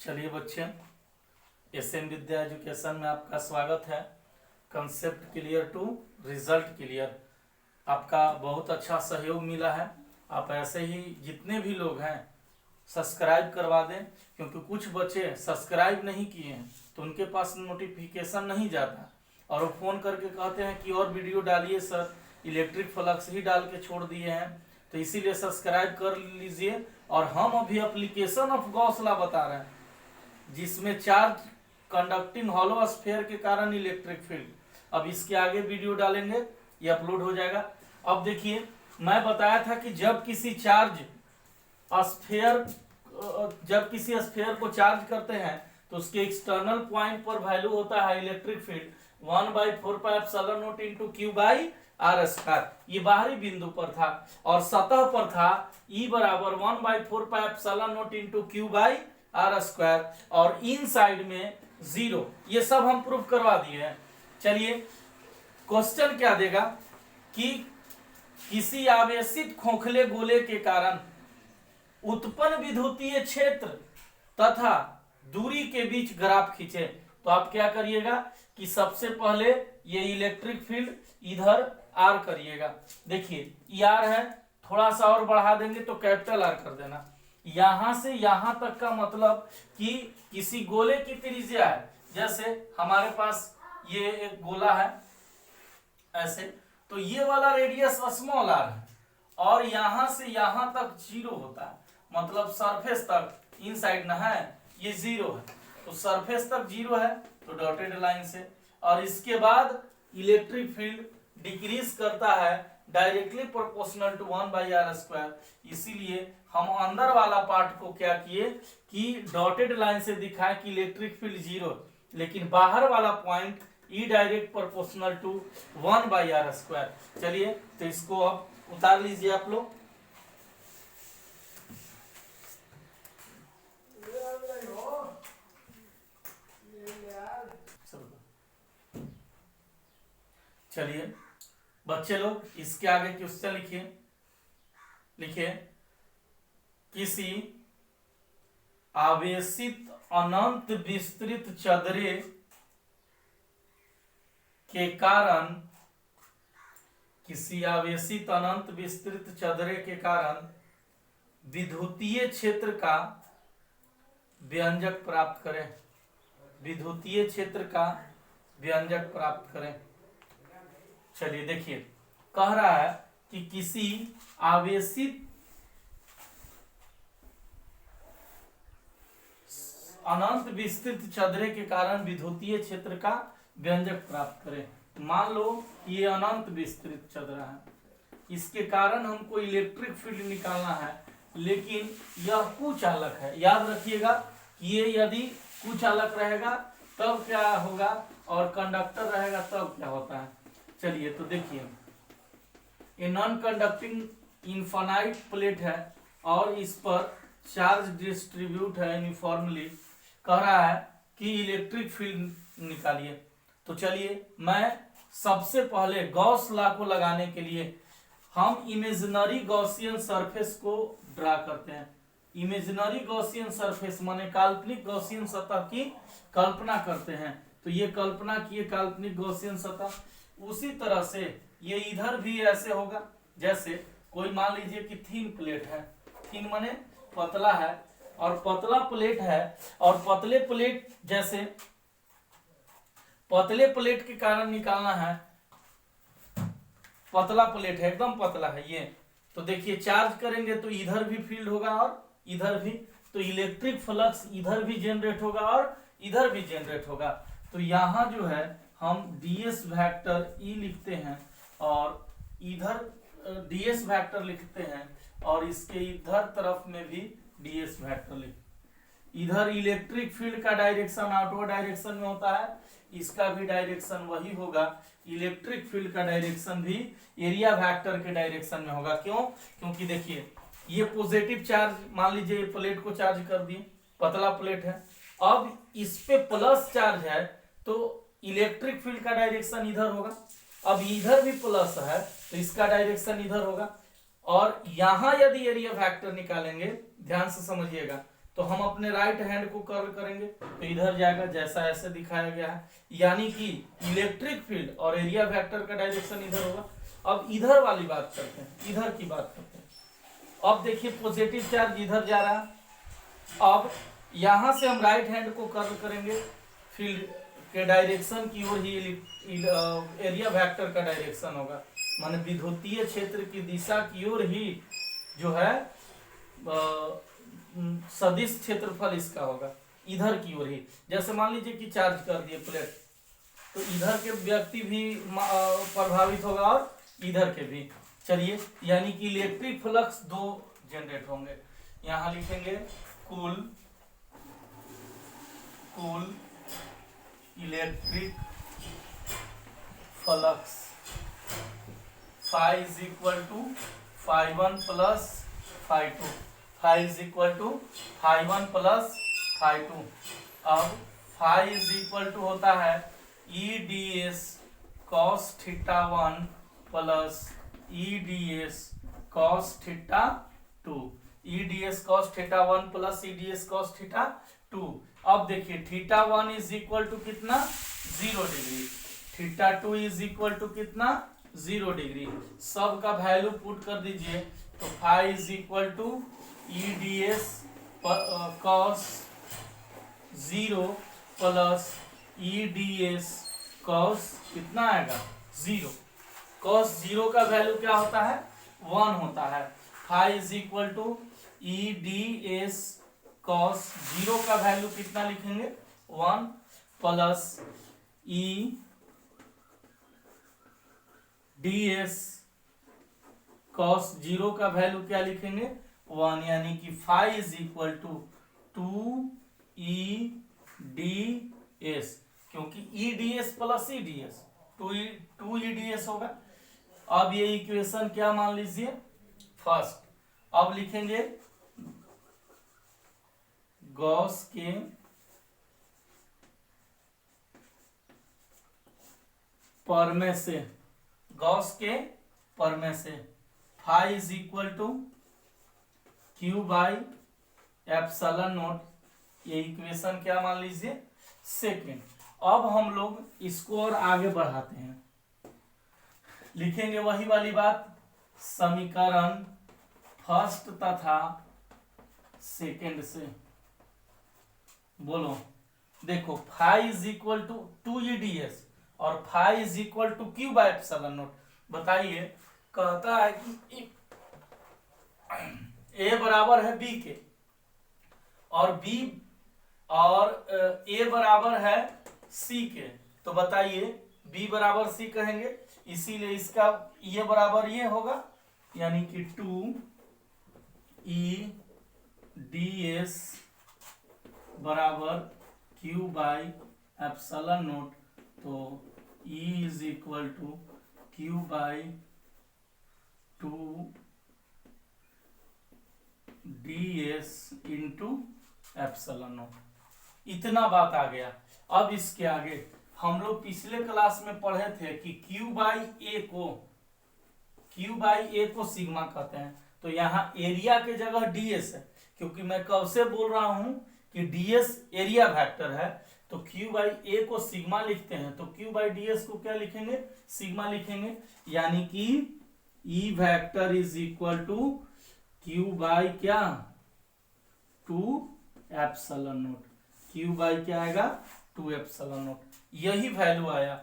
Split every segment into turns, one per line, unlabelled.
चलिए बच्चे, एसएम विद्या एजुकेशन में आपका स्वागत है। Concept clear to result clear, आपका बहुत अच्छा सहयोग मिला है। आप ऐसे ही जितने भी लोग हैं सब्सक्राइब करवा दें, क्योंकि कुछ बच्चे सब्सक्राइब नहीं किए हैं तो उनके पास नोटिफिकेशन नहीं जाता और वो फ़ोन करके कहते हैं कि और वीडियो डालिए सर, इलेक्ट्रिक फ्लक्स ही डाल के छोड़ दिए हैं। तो इसीलिए सब्सक्राइब कर लीजिए। और हम अभी एप्लीकेशन ऑफ गॉस लॉ बता रहे हैं, जिसमें चार्ज कंडक्टिंग हॉलो स्फीयर के कारण इलेक्ट्रिक फील्ड। अब इसके आगे वीडियो डालेंगे, ये अपलोड हो जाएगा। अब देखिए, मैं बताया था कि जब किसी स्फीयर को चार्ज करते हैं तो उसके एक्सटर्नल पॉइंट पर वैल्यू होता है electric field 1/4πε0 into q by r square. ये बाहरी बिंदु पर था और सतह पर था E बराबर 1/4πε0 into q by r square और इन साइड में 0। ये सब हम प्रूफ करवा दिए हैं। चलिए, क्वेश्चन क्या देगा कि किसी आवेशित खोखले गोले के कारण उत्पन्न विद्युतीय क्षेत्र तथा दूरी के बीच ग्राफ खींचे। तो आप क्या करिएगा कि सबसे पहले ये इलेक्ट्रिक फील्ड इधर आर करिएगा। देखिए, ये आर है, थोड़ा सा और बढ़ा देंगे तो कैपिटल आर कर देना। यहां से यहां तक का मतलब कि किसी गोले की त्रिज्या है। जैसे हमारे पास ये एक गोला है ऐसे, तो ये वाला रेडियस स्मॉल आर है और यहां से यहां तक 0 होता है, मतलब सरफेस तक इन साइड ना है, ये 0 है। तो सरफेस तक 0 है तो डॉटेड लाइन से, और इसके बाद इलेक्ट्रिक फील्ड डिक्रीज करता है डायरेक्टली प्रोपोर्शनल टू 1/r²। इसीलिए हम अंदर वाला पार्ट को क्या किए कि डॉटेड लाइन से दिखाए कि इलेक्ट्रिक फील्ड 0, लेकिन बाहर वाला point E direct proportional to 1/r²। चलिए, तो इसको अब उतार लीजिए आप लोग। चलिए बच्चे लोग, इसके आगे क्वेश्चन लिखिए किसी आवेशित अनंत विस्तृत चदरे के कारण विद्युतीय क्षेत्र का व्यंजक प्राप्त करें। विद्युतीय क्षेत्र का व्यंजक प्राप्त करें। चलिए देखिए, कह रहा है कि किसी आवेशित अनंत विस्तृत चदरे के कारण विद्युतीय क्षेत्र का व्यंजक प्राप्त करें। मान लो ये अनंत विस्तृत चदरा है, इसके कारण हमको इलेक्ट्रिक फील्ड निकालना है, लेकिन यह कुचालक है। याद रखिएगा कि ये यदि कुचालक रहेगा तब क्या होगा और कंडक्टर रहेगा तब क्या होता है। चलिए, तो देखिए, ये नॉन कंडक्टिंग इनफाइनाइट प्लेट है और इस पर चार्ज डिस्ट्रीब्यूट है यूनिफॉर्मली। कह रहा है कि इलेक्ट्रिक फील्ड निकालिए। तो चलिए, मैं सबसे पहले गॉस लॉ को लगाने के लिए हम इमेजिनरी गॉसियन सरफेस को ड्रा करते हैं। इमेजिनरी गॉसियन सरफेस माने काल्पनिक गॉसियन सतह की कल्पना करते हैं। तो ये कल्पना किए काल्पनिक गॉसियन सतह, उसी तरह से ये इधर भी ऐसे होगा। जैसे कोई मान लीजिए कि थिन प्लेट है, थिन माने पतला है, और पतला प्लेट है, और पतले प्लेट जैसे पतले प्लेट के कारण निकालना है, पतला प्लेट है, एकदम पतला है ये। तो देखिए, चार्ज करेंगे तो इधर भी फील्ड होगा और इधर भी, तो इलेक्ट्रिक फ्लक्स इधर भी जनरेट होगा और इधर भी जनरेट होगा। तो यहाँ जो है हम ds वेक्टर E लिखते हैं और इधर ds वेक्टर लिखते हैं, और इसके इधर तरफ में भी ds वेक्टर लिखते। इधर इलेक्ट्रिक फील्ड का डायरेक्शन आउटवर्ड डायरेक्शन में होता है, इसका भी डायरेक्शन वही होगा। इलेक्ट्रिक फील्ड का डायरेक्शन भी एरिया वेक्टर के डायरेक्शन में होगा। क्यों? क्योंकि देखिए, ये पॉजिटिव चार्ज, मान लीजिए ये प्लेट को चार्ज कर दिए, पतला प्लेट है, अब इस पे प्लस चार्ज है तो इलेक्ट्रिक फील्ड का डायरेक्शन इधर होगा। अब इधर भी प्लस है तो इसका डायरेक्शन इधर होगा। और यहां यदि एरिया वेक्टर निकालेंगे, ध्यान से समझिएगा, तो हम अपने राइट हैंड को कर्ल करेंगे तो इधर जाएगा, जैसा ऐसे दिखाया गया है, यानी कि इलेक्ट्रिक फील्ड और एरिया वेक्टर का डायरेक्शन इधर होगा। अब इधर वाली बात करते हैं, इधर की बात करते हैं। अब देखिए पॉजिटिव चार्ज इधर जा रहा है। अब यहां से हम राइट हैंड को कर्ल करेंगे, फील्ड के डायरेक्शन की ओर ही एरिया वेक्टर का डायरेक्शन होगा, माने विद्युतीय क्षेत्र की दिशा की ओर ही जो है सदिश क्षेत्रफल इसका होगा, इधर की ओर ही। जैसे मान लीजिए कि चार्ज कर दिए प्लेट, तो इधर के व्यक्ति भी प्रभावित होगा और इधर के भी। चलिए, यानी कि इलेक्ट्रिक फ्लक्स दो जनरेट होंगे। यहां लिखेंगे कुल electric flux phi is equal to phi 1 plus phi 2, phi is equal to phi 1 plus phi 2। अब phi is equal to होता है E ds cos theta 1 plus E ds cos theta 2, E ds cos theta 1 plus E ds cos theta 2। अब देखिए theta 1 is equal to कितना, 0 degree, theta 2 is equal to कितना, 0 degree. सब का value put कर दीजिए तो phi is equal to E D S cos 0 plus E D S cos कितना आएगा, 0। कॉस 0 का वैल्यू क्या होता है, 1 होता है। Phi is equal to E D S cos 0 का वैल्यू कितना लिखेंगे, 1 प्लस ई ds cos 0 का वैल्यू क्या लिखेंगे, 1, यानी कि phi is equal to 2EDS, क्योंकि EDS प्लस EDS 2EDS होगा। अब ये इक्वेशन क्या मान लीजिए, फर्स्ट। अब लिखेंगे गॉस के प्रमेय से, गॉस के प्रमेय से phi is equal to Q by epsilon naught, ये इक्वेशन क्या मान लीजिए, सेकेंड। अब हम लोग इसको और आगे बढ़ाते हैं, लिखेंगे वही वाली बात, समीकरण फर्स्ट तथा सेकेंड से। बोलो, देखो phi is equal to 2EDS और phi is equal to Q by epsilon naught. बताइए, कहता है कि ए बराबर है बी के और बी और ए बराबर है सी के, तो बताइए बी बराबर सी कहेंगे, इसीलिए इसका ये बराबर ये होगा, यानी कि 2EDS बराबर क्यू बाई एप्सिलॉन नॉट, तो E is equal to Q by 2DS into epsilon naught. इतना बात आ गया। अब इसके आगे हम लोग पिछले क्लास में पढ़े थे कि Q बाई ए को सिग्मा कहते हैं, तो यहाँ एरिया के जगह DS है, क्योंकि मैं कब से बोल रहा हूं कि DS एरिया वेक्टर है, तो Q बाई ए को सिग्मा लिखते हैं, तो Q बाई DS को क्या लिखेंगे, सिग्मा लिखेंगे, यानी कि E vector is equal to Q by क्या, 2 एप्सिलॉन नॉट। Q बाई क्या आएगा, 2 एप्सिलॉन नॉट, यही वैल्यू आया।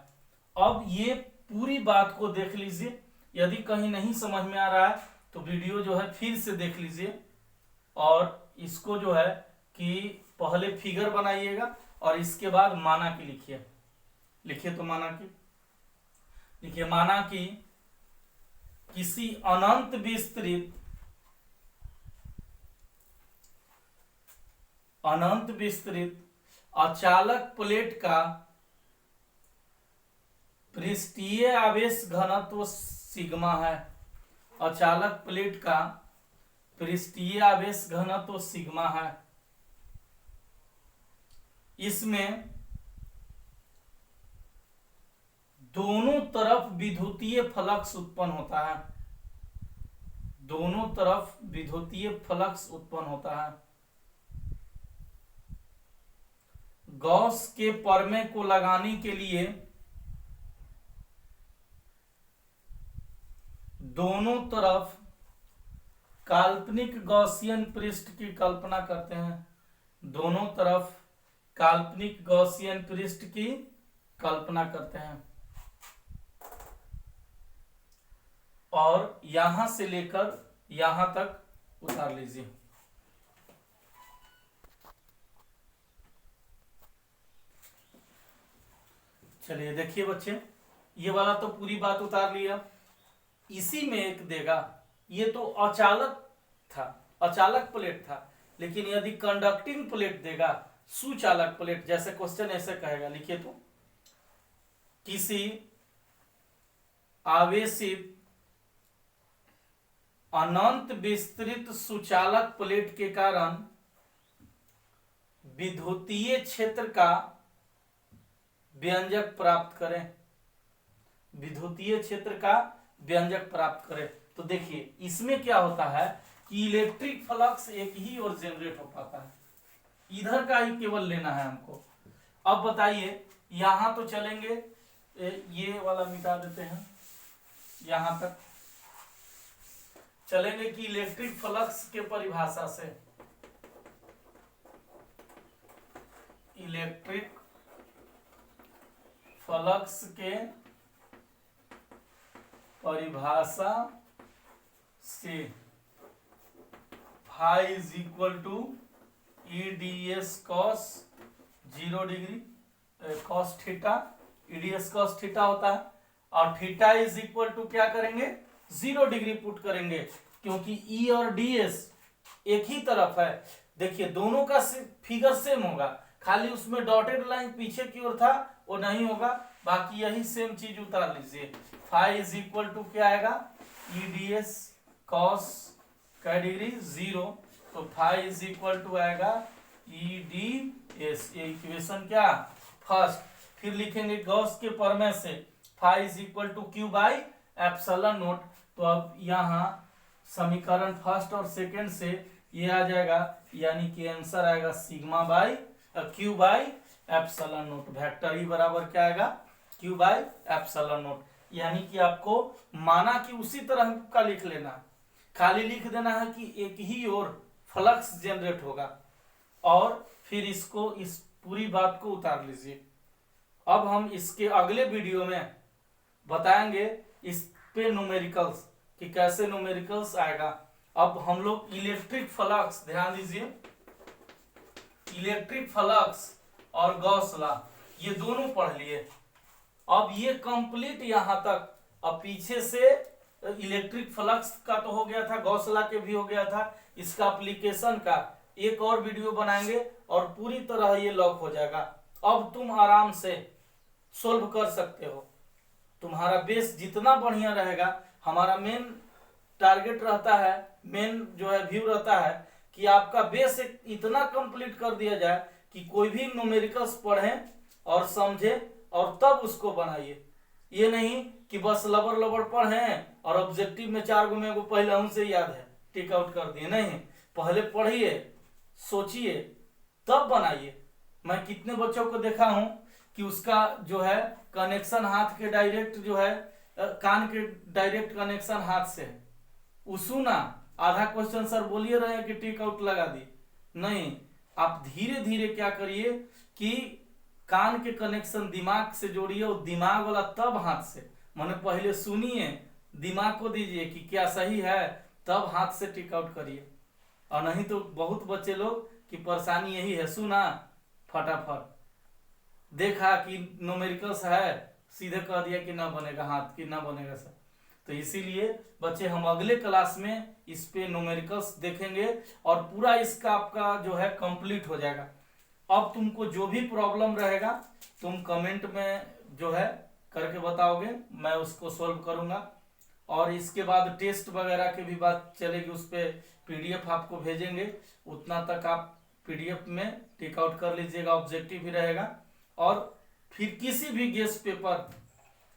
अब ये पूरी बात को देख लीजिए, यदि कहीं नहीं समझ में आ रहा है तो वीडियो जो है फिर से देख लीजिए, और इसको जो है कि पहले फिगर बनाइएगा और इसके बाद माना कि लिखिए। लिखिए तो माना कि लिखिए, माना कि किसी अनंत विस्तृत अचालक प्लेट का पृष्ठीय आवेश घनत्व सिग्मा है। अचालक प्लेट का पृष्ठीय आवेश घनत्व सिग्मा है। इसमें दोनों तरफ विद्युतीय फ्लक्स उत्पन्न होता है, दोनों तरफ विद्युतीय फ्लक्स उत्पन्न होता है। गॉस के परमे को लगाने के लिए दोनों तरफ काल्पनिक गॉसियन पृष्ठ की कल्पना करते हैं। दोनों तरफ काल्पनिक गॉसियन पृष्ठ की कल्पना करते हैं और यहां से लेकर यहां तक उतार लीजिए। चलिए देखिए बच्चे, ये वाला तो पूरी बात उतार लिया। इसी में एक देगा, ये तो अचालक था, अचालक प्लेट था, लेकिन यदि कंडक्टिंग प्लेट देगा, सुचालक प्लेट, जैसे क्वेश्चन ऐसे कहेगा, लिखिए तो, किसी आवेशित अनंत विस्तृत सुचालक प्लेट के कारण विद्युतीय क्षेत्र का व्यंजक प्राप्त करें। विद्युतीय क्षेत्र का व्यंजक प्राप्त करें। तो देखिए इसमें क्या होता है कि इलेक्ट्रिक फ्लक्स एक ही ओर जनरेट हो पाता है, इधर का ही केवल लेना है हमको। अब बताइए, यहां तो चलेंगे, ये वाला मिटा देते हैं, यहां तक चलेंगे कि इलेक्ट्रिक फ्लक्स के परिभाषा से, इलेक्ट्रिक फ्लक्स के परिभाषा से phi is equal to EDS cos 0 degree cos theta, EDS cos theta होता है, और थीटा इज इक्वल टू क्या करेंगे, 0 डिग्री पुट करेंगे, क्योंकि ई और डीएस एक ही तरफ है। देखिए दोनों का फिगर सेम होगा, खाली उसमें डॉटेड लाइन पीछे की ओर था वो नहीं होगा, बाकी यही सेम चीज उतार लीजिए। फाई इज इक्वल टू क्या आएगा, ईडीएस कॉस का डिग्री 0, तो फाई इज इक्वल टू आएगा ईडीएस, ये इक्वेशन क्या फर्स्ट। फिर लिखेंगे गॉस के प्रमेय से phi is equal to Q by epsilon naught. तो अब यहाँ समीकरण फर्स्ट और सेकंड से ये आ जाएगा, यानी कि आंसर आएगा sigma by Q by epsilon note. Vector E बराबर क्या आएगा, क्यू बाई एप्सिलॉन नोट। यानी कि आपको माना कि उसी तरह का लिख लेना, खाली लिख देना है कि एक ही ओर फ्लक्स जनरेट होगा, और फिर इसको, इस पूरी बात को उतार लीजिए। अब हम इसके अगले वीडियो में बताएंगे इस पे न्यूमेरिकल्स कि कैसे न्यूमेरिकल्स आएगा। अब हम लोग इलेक्ट्रिक फ्लक्स, ध्यान दीजिए, इलेक्ट्रिक फ्लक्स और गॉस लॉ ये दोनों पढ़ लिए। अब ये कंप्लीट यहां तक, अब पीछे से इलेक्ट्रिक फ्लक्स का तो हो गया था, गॉस लॉ के भी हो गया था, इसका एप्लीकेशन का एक और वीडियो बनाएंगे और पूरी तरह ये लॉक हो जाएगा। अब तुम आराम से सोल्व कर सकते हो, तुम्हारा बेस जितना बढ़िया रहेगा। हमारा मेन टारगेट रहता है, मेन जो है व्यू रहता है कि आपका बेस इतना कंप्लीट कर दिया जाए कि कोई भी न्यूमेरिकल्स पढ़ें और समझे और तब उसको बनाइए। ये नहीं कि बस लबर लबर पढ़ें और ऑब्जेक्टिव में 4 गो में को पहले हमसे याद है टिक आउट कर दिए, नहीं, पहले पढ़िए, सोचिए, तब बनाइए। मैं कितने बच्चों को देखा हूं कि उसका जो है कनेक्शन हाथ के डायरेक्ट जो है, कान के डायरेक्ट कनेक्शन हाथ से है, सुना आधा क्वेश्चन सर बोलिए रहे हैं कि टिक आउट लगा दी, नहीं, आप धीरे धीरे क्या करिए कि कान के कनेक्शन दिमाग से जोड़िए, और दिमाग वाला तब हाथ से, मैंने पहले सुनिए, दिमाग को दीजिए कि क्या सही है, तब हाथ से टिक आउट करिए। और नहीं तो बहुत बच्चे लोग की परेशानी यही है, सुना फटाफट, देखा कि न्यूमेरिकल्स है, सीधे कह दिया कि ना बनेगा हाथ, कि ना बनेगा सर। तो इसीलिए बच्चे हम अगले क्लास में इस पे न्यूमेरिकल्स देखेंगे और पूरा इसका आपका जो है कंप्लीट हो जाएगा। अब तुमको जो भी प्रॉब्लम रहेगा तुम कमेंट में जो है करके बताओगे, मैं उसको सॉल्व करूंगा। और इसके बाद टेस्ट वगैरह की भी बात चलेगी, उस पर पीडीएफ आपको भेजेंगे, उतना तक आप पीडीएफ में टिक आउट कर लीजिएगा, ऑब्जेक्टिव भी रहेगा। और फिर किसी भी गेस्ट पेपर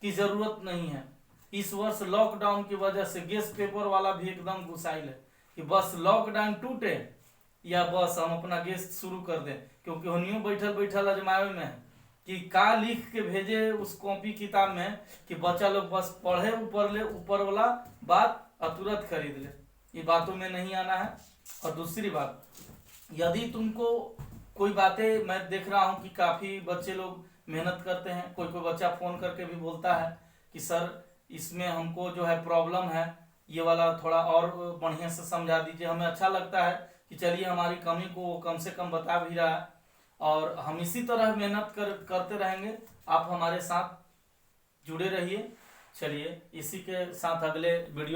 की जरूरत नहीं है, इस वर्ष लॉकडाउन की वजह से गेस्ट पेपर वाला भी एकदम घुसाइल है कि बस लॉकडाउन टूटे या बस हम अपना गेस्ट शुरू कर दें, क्योंकि होनियो बैठल बैठल अजमावे में है कि का लिख के भेजे उस कॉपी किताब में कि बच्चा लोग बस पढ़े ऊपर वाला बात और तुरंत खरीद ले। ये बातों में नहीं आना है। और दूसरी बात, यदि तुमको कोई बातें, मैं देख रहा हूँ कि काफ़ी बच्चे लोग मेहनत करते हैं, कोई कोई बच्चा फ़ोन करके भी बोलता है कि सर इसमें हमको जो है प्रॉब्लम है, ये वाला थोड़ा और बढ़िया से समझा दीजिए। हमें अच्छा लगता है कि चलिए हमारी कमी को वो कम से कम बता भी रहा है, और हम इसी तरह मेहनत करते रहेंगे। आप हमारे साथ जुड़े रहिए। चलिए इसी के साथ अगले वीडियो